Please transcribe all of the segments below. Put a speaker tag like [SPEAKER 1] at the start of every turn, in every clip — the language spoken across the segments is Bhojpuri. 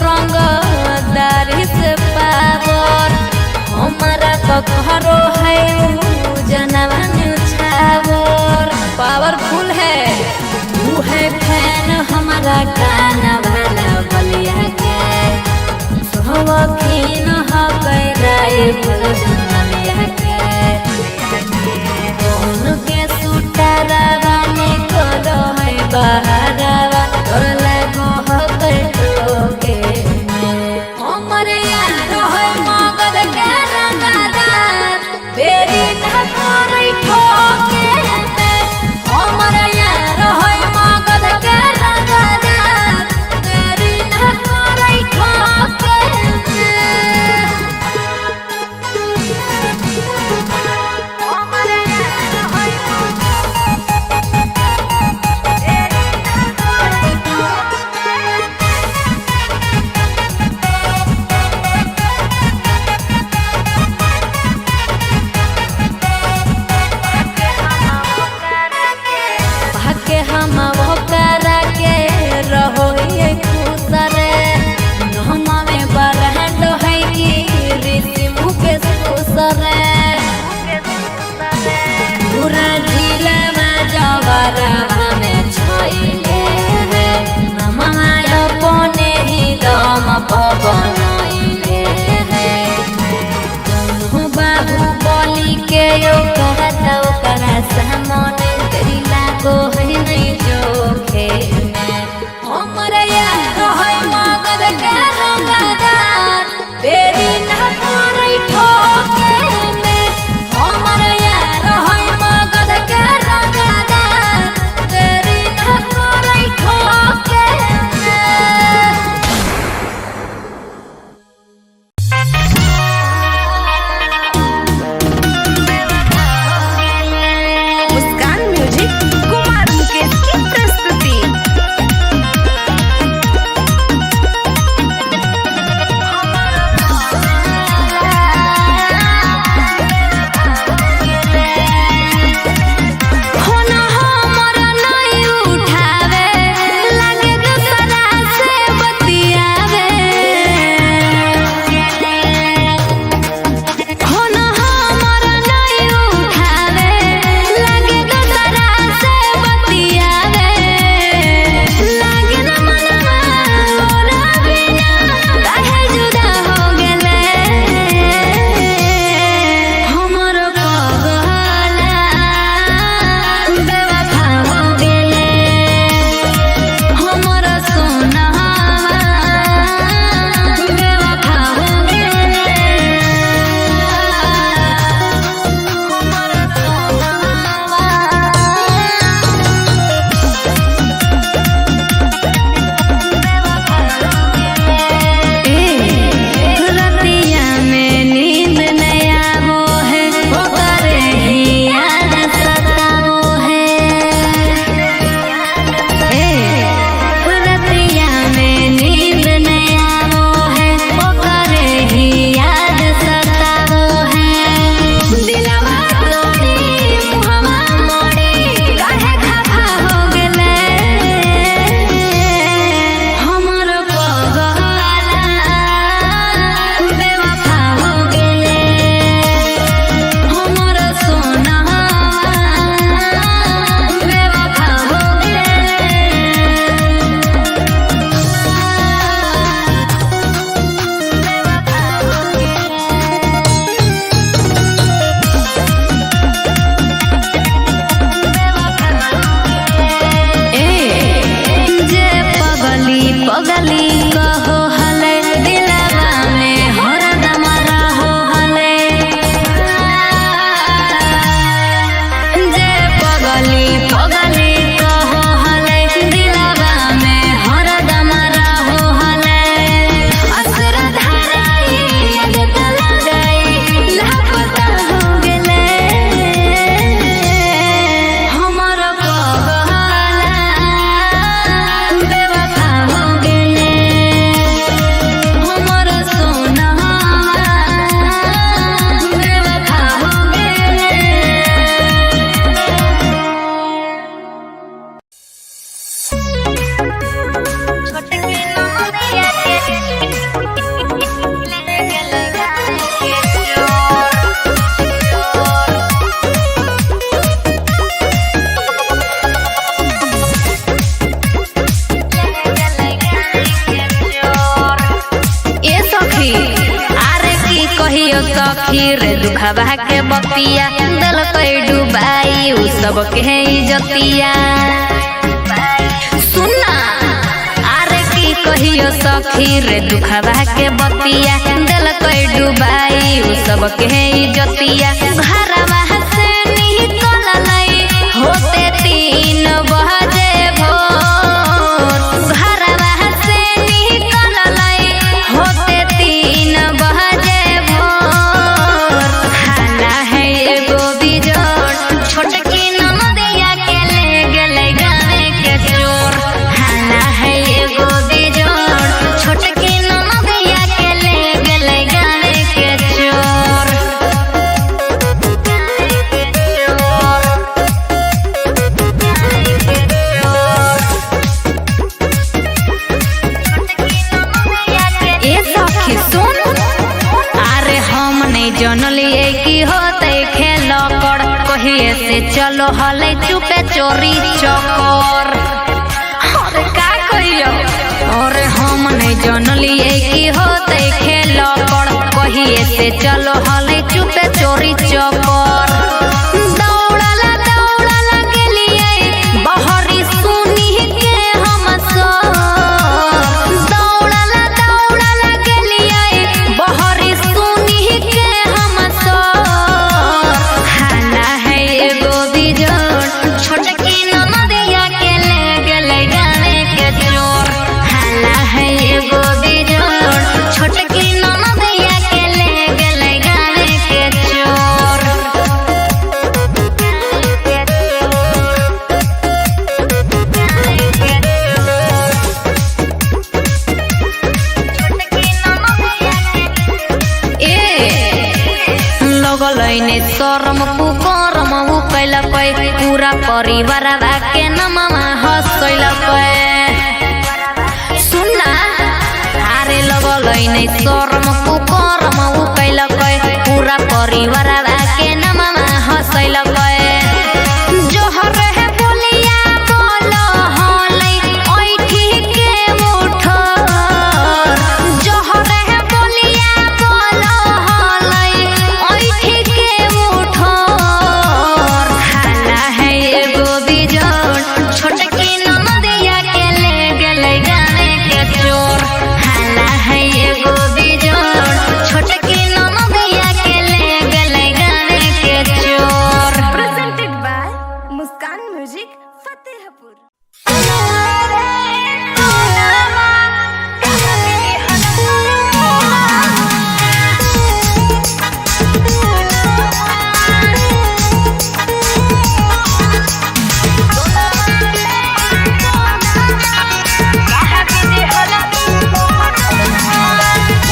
[SPEAKER 1] रंगदारी से पावर हमारा तो घरो है जनवन छावर पावरफुल है तू है फैन हमारा गाना वाला बलिया के सोवखीन हो गए राय बलिया के उनके सुटारा वाले करो है बहारावा तोर लगो हो गए टोके हमारे यार है मगध के रंगदार बेरी न सबके इज्जतिया। सुना अरे की कहियो सखी रे दुखवा के बतिया, दिल कोई डुबाई उ सबके इज्जतिया। घरवा से निकल होते 3 बजे भोर, घरवा से निकल होते 3 बजे भोर। हाला है एगो बिजोड़ छोटकी ननदिया के ले गेलै गावे के चोर। हाला है एगो बिजोड़ छोटकी ननदिया के ले गेलै गावे के चोर। ए सखी सुन, अरे हम नहीं जानलिए कि होते खेल कर, कहिए से चलो हले चुपे चोरी चकोर। अरे का कहियो, अरे हम नहीं जानलिए कि होते खेल कर, कहिए से चलो हले चुपे चोरी चकोर। दौड़ला गेलिए बहरी सुनी के हम सब, दौड़ला गेलिए बहरी सुनी के हम सब। हाला है एगो बिजोड़ छोटकी ननदिया के ले गेलै गावे के चोर। हाला है एगो बिजोड़ छोटकी ननदिया के ले गेलै गावे के चोर। लगलैने शरम कुकरम उ कैलकै, पूरा परिवार के नममा हंसैलकै। सुनना अरे लगलैने शरम कुकरम उ कैलकै, पूरा परिवार के नममा हंसैलकै। जोहर है बोलिया बोलो हलै ऐठी के उठर, जोहर है बोलिया बोलो हलै ऐठी के उठर। हाला है एगो बिजोड़ छोटकी ननदिया के ले गेलै गावे के चोर। हाला है एगो बिजोड़ छोटकी ननदिया के ले गेलै गावे के चोर।
[SPEAKER 2] Presented by Muskan Music, Fatehpur.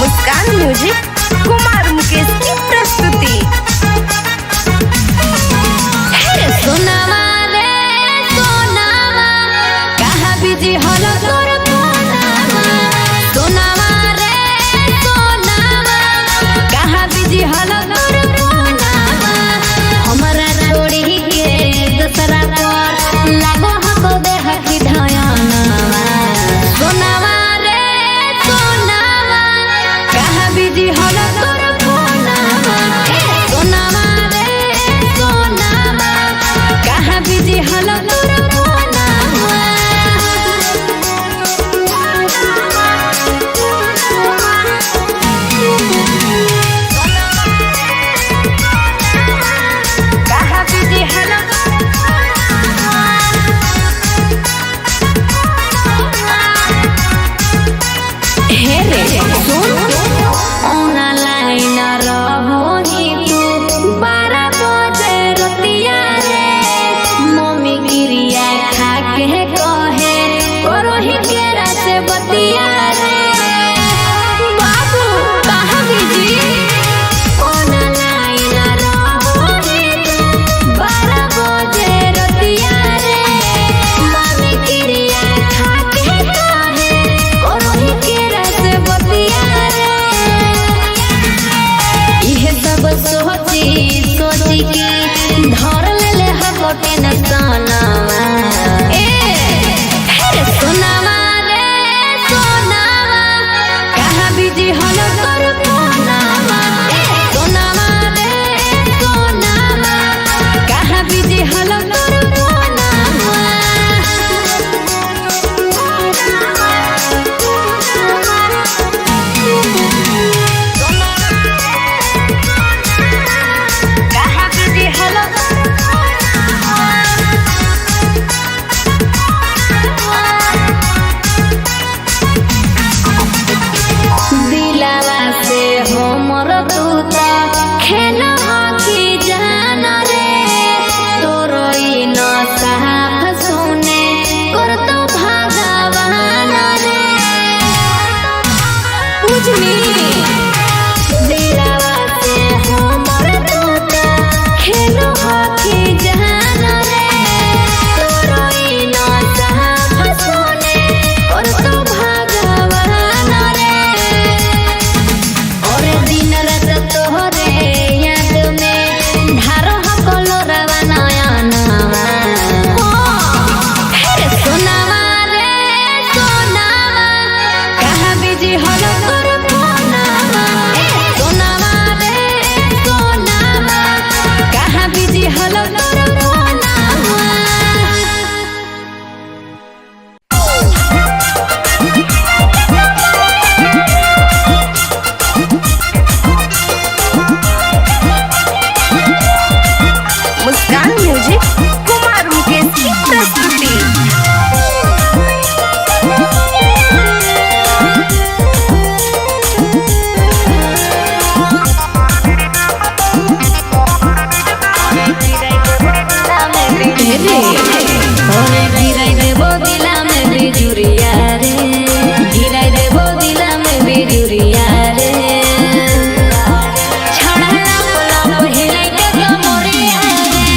[SPEAKER 2] Muskan music Kumar Mukesh की प्रस्तुति।
[SPEAKER 1] सोनावा रे सोनावा कहाँ बिजी हलो तोर फोनावा। सोनावा रे सोनावा कहाँ बिजी हलो तोर फोनावा। हमरा छोड़ी के दूसरा पर लागो हको देह की धयानवा। सोनावा रे सोनावा कहाँ बिजी हलो तोर फोनावा। सोनावा रे सोनावा कहाँ बिजी हलो तोर फोनावा। कहाँ बिजी हलो हे रे सुन, ऑनलाइन रहोही तू 12 बजे रतिया रे। मम्मी गिरिया खा के कहे करोही केरा से बतिया रे। बाबू कहाँ बिजी, ऑनलाइन रहोही तू 12 बजे रतिया रे। मम्मी गिरिया खा के कहे करोही केरा से बतिया रे। इहे सब सोची सोची के धर ले हकोटे न सोनावा। हे सोनावा रे सोनावा कहाँ बिजी हलो तोर फोनावा। सोनावा रे सोनावा कहाँ बिजी बिजी हलो तोर फोनवा कहाँ बिजी हलो दिलावा से हमर तू त खेल हकी जान रे तोर ई न साफ सुने कर तो भगवान रे बुझनी दिलावा से हमर तू त खेल हकी जान रे तोर ई न साफ सुने कर तो भगवान रे और दिन रात तोहरे याद में ढारो हकलो रवाना नवा हे सोनावा रे सोनावा कहाँ बिजी हलो तोर फोनवा सोनावा रे सोनावा कहाँ बिजी हलो तोर फोनवा
[SPEAKER 2] मुस्कान म्यूजिक कुमार मुकेश की प्रस्तुति।
[SPEAKER 1] ओरे गिराई देबो दिला में बिजुरिया रे गिराई देबो दिला में बिजुरिया रे छड़ला बोला हिलाई के कमरिया रे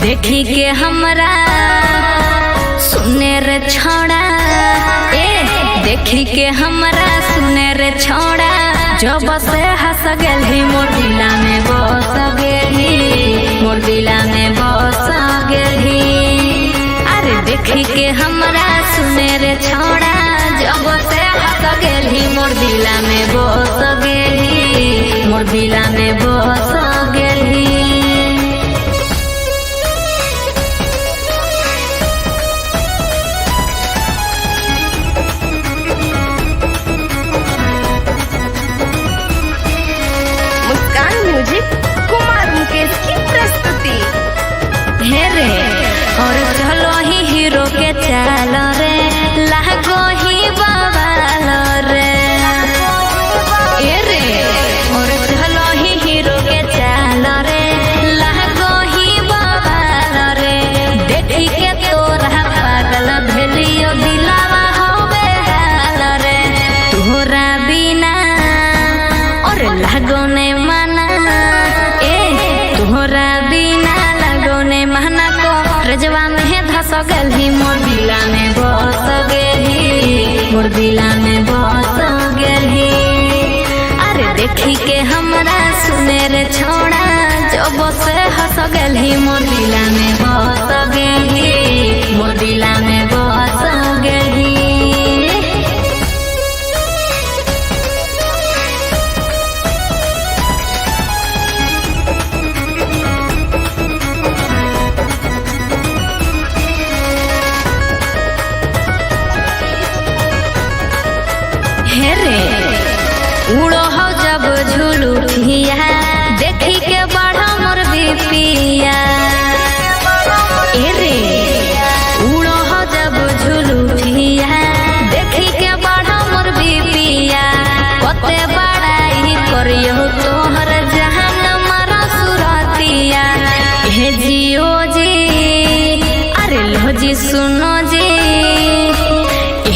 [SPEAKER 1] देखी के हमरा सुने रे छोड़ा देखी के हमरा सुने रे छोड़ा जब से हंस गेली मोर दिला में बस गेली मोर दिला में बस गेली अरे देखी के हमरा सुने रे छोड़ा जब से हंस गेली मोर दिला में बस गेली मोर दिला में बस गेली
[SPEAKER 2] म्यूजिक कुमार मुकेश की प्रस्तुति।
[SPEAKER 1] हे रे और चलो ही हीरो के चालो रे लागो ही बवाल रे ए रे और चलो ही हीरो के चालो रे लागो ही बवाल रे देखी के तोरा पागल भेलियो दिलावा होवे हाल रे तोरा बिना और लागो ने तोहरा बिना लगोने महना को रजवा में धस गेली मोर दिला में बस गेली मोर दिला में बस गेली अरे देखी के हमरा सुने रे छोड़ा जब से हंस गेली मोर दिला में बस गेली मोर दिला में बस गेली उड़ो हो जब झूलू पिया देखी के बढ़ा मोर बिपिया ए रे उड़ो हो जब झूलू पिया देखी के बढ़ा मोर बिपिया कते बड़ाई करियो तोहर जहान मारा सुरतिया हे जियो जी अरे लो जी सुनो जी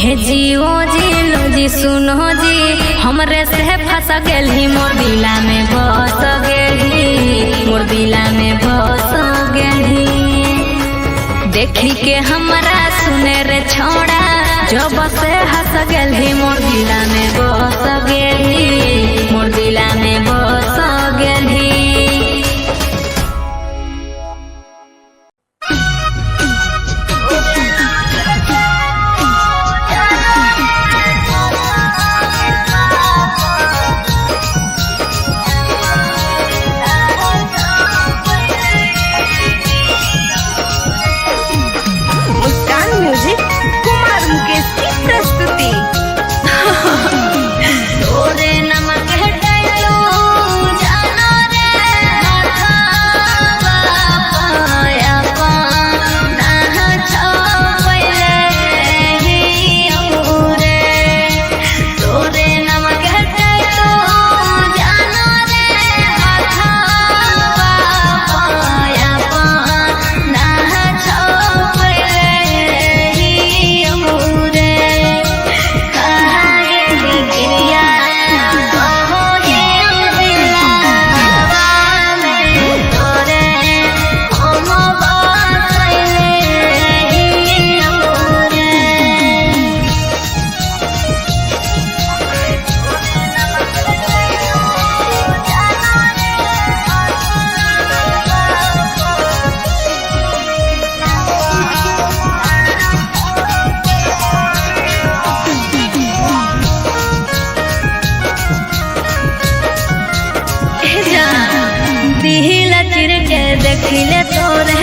[SPEAKER 1] हे जियो जी लो जी सुनो जी हमरे से फंस गेली मोर दिला में बस गेली मोर दिला में बस गेली देखी के हमरा सुने रे छोड़ा जब से हंस गेली मोर दिला में बस गेली मोर दिला में बस गेली देखिले तो रह